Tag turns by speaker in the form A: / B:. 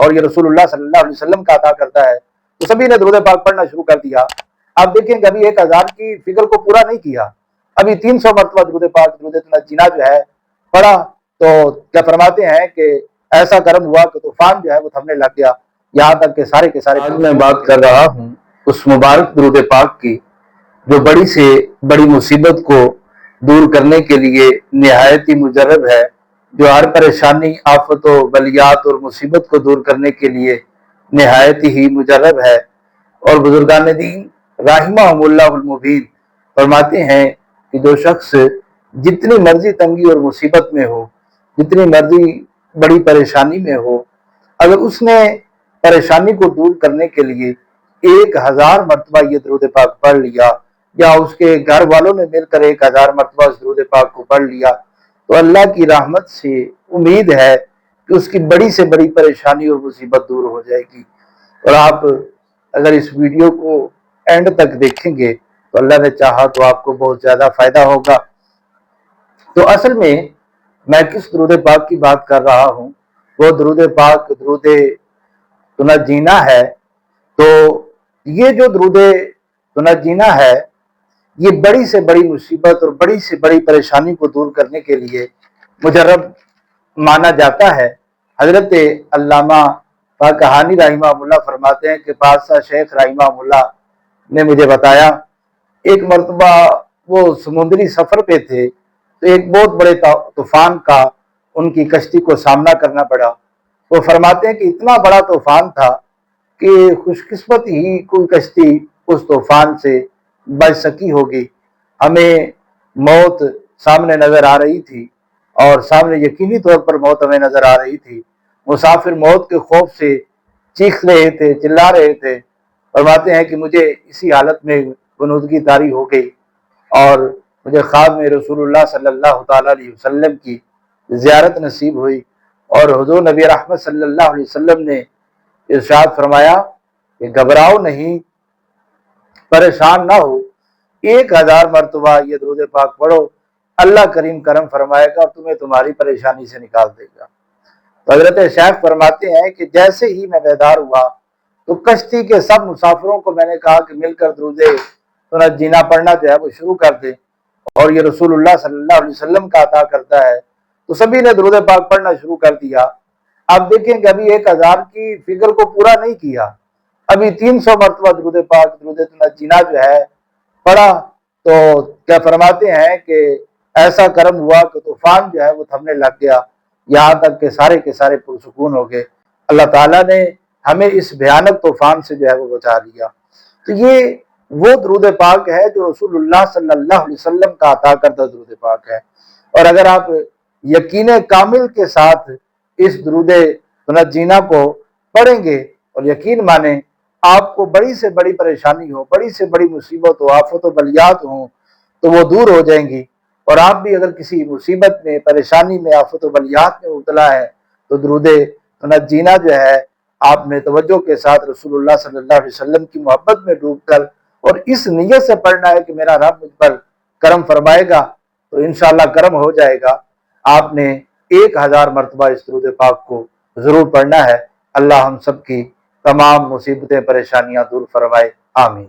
A: اور یہ رسول اللہ صلی اللہ علیہ وسلم کا عطا کرتا ہے، تو سبھی نے درود پاک پڑھنا شروع کر دیا۔ آپ دیکھیں کہ ابھی 1000 کی فگر کو پورا نہیں کیا، ابھی 300 مرتبہ درود پاک درود تنجینا جو ہے پڑھا، تو کیا فرماتے ہیں کہ ایسا کرم ہوا کہ طوفان جو ہے وہ تھمنے لگ گیا، یہاں تک کہ سارے کے سارے۔ آج میں بات کر رہا ہوں اس مبارک درود پاک کی جو بڑی سے بڑی مصیبت کو دور کرنے کے لیے نہایت ہی مجرب ہے، جو ہر پریشانی، آفت و بلیات اور مصیبت کو دور کرنے کے لیے نہایت ہی مجرب ہے۔ اور بزرگان دین رحمہم اللہ المبین فرماتے ہیں کہ جو شخص جتنی مرضی تنگی اور مصیبت میں ہو، جتنی مرضی بڑی پریشانی میں ہو، اگر اس نے پریشانی کو دور کرنے کے لیے 1000 مرتبہ یہ درود پاک پڑھ لیا، یا اس کے گھر والوں نے مل کر 1000 مرتبہ اس درود پاک کو پڑھ لیا، تو اللہ کی رحمت سے امید ہے کہ اس کی بڑی سے بڑی پریشانی اور مصیبت دور ہو جائے گی۔ اور آپ اگر اس ویڈیو کو اینڈ تک دیکھیں گے تو اللہ نے چاہا تو آپ کو بہت زیادہ فائدہ ہوگا۔ تو اصل میں کس درود پاک کی بات کر رہا ہوں، وہ درود پاک درود تنجینا ہے۔ تو یہ جو درود تنجینا ہے، یہ بڑی سے بڑی مصیبت اور بڑی سے بڑی پریشانی کو دور کرنے کے لیے مجرب مانا جاتا ہے۔ حضرت علامہ فاقہانی رحمہ اللہ فرماتے ہیں کہ بادشاہ شیخ رحمہ اللہ نے مجھے بتایا، ایک مرتبہ وہ سمندری سفر پہ تھے، تو ایک بہت بڑے طوفان کا ان کی کشتی کو سامنا کرنا پڑا۔ وہ فرماتے ہیں کہ اتنا بڑا طوفان تھا کہ خوش قسمت ہی کوئی کشتی اس طوفان سے بچ سکی ہوگی۔ ہمیں موت سامنے نظر آ رہی تھی، اور سامنے یقینی طور پر موت ہمیں نظر آ رہی تھی۔ مسافر موت کے خوف سے چیخ رہے تھے، چلا رہے تھے۔ فرماتے ہیں کہ مجھے اسی حالت میں غنودگی طاری ہو گئی، اور مجھے خواب میں رسول اللہ صلی اللہ تعالیٰ علیہ وسلم کی زیارت نصیب ہوئی، اور حضور نبی رحمت صلی اللہ علیہ وسلم نے ارشاد فرمایا کہ گھبراؤ نہیں، پریشان نہ ہو، 1000 مرتبہ یہ درود پاک پڑھو، اللہ کریم کرم فرمائے گا اور تمہیں تمہاری پریشانی سے نکال دے گا۔ تو حضرت شیخ فرماتے ہیں کہ جیسے ہی میں بیدار ہوا تو کشتی کے سب مسافروں کو میں نے کہا کہ مل کر درود تنجینا پڑھنا جو ہے وہ شروع کر دے، اور یہ رسول اللہ صلی اللہ علیہ وسلم کا عطا کرتا ہے، تو سبھی نے درود پاک پڑھنا شروع کر دیا۔ آپ دیکھیں کہ ابھی 1000 کی فگر کو پورا نہیں کیا، ابھی 300 مرتبہ درود پاک درود تنجینا جو ہے پڑھا، تو کیا فرماتے ہیں کہ ایسا کرم ہوا کہ طوفان جو ہے وہ تھمنے لگ گیا، یہاں تک کہ سارے کے سارے پرسکون ہو گئے۔ اللہ تعالیٰ نے ہمیں اس بھیانک طوفان سے جو ہے وہ بچا لیا۔ تو یہ وہ درود پاک ہے جو رسول اللہ صلی اللہ علیہ وسلم کا عطا کردہ درود پاک ہے۔ اور اگر آپ یقین کامل کے ساتھ اس درود تنجینا کو پڑھیں گے اور یقین مانیں، آپ کو بڑی سے بڑی پریشانی ہو، بڑی سے بڑی مصیبت ہو، آفت و بلیات ہوں، تو وہ دور ہو جائیں گی۔ اور آپ بھی اگر کسی مصیبت میں، پریشانی میں، آفت و بلیات میں مبتلا ہے، تو درود تنجینا جو ہے آپ نے توجہ کے ساتھ رسول اللہ صلی اللہ علیہ وسلم کی محبت میں ڈوب کر اور اس نیت سے پڑھنا ہے کہ میرا رب مجھ پر کرم فرمائے گا تو انشاءاللہ کرم ہو جائے گا۔ آپ نے 1000 مرتبہ اس درود پاک کو ضرور پڑھنا ہے۔ اللہ ہم سب کی تمام مصیبتیں، پریشانیاں دور فرمائے، آمین۔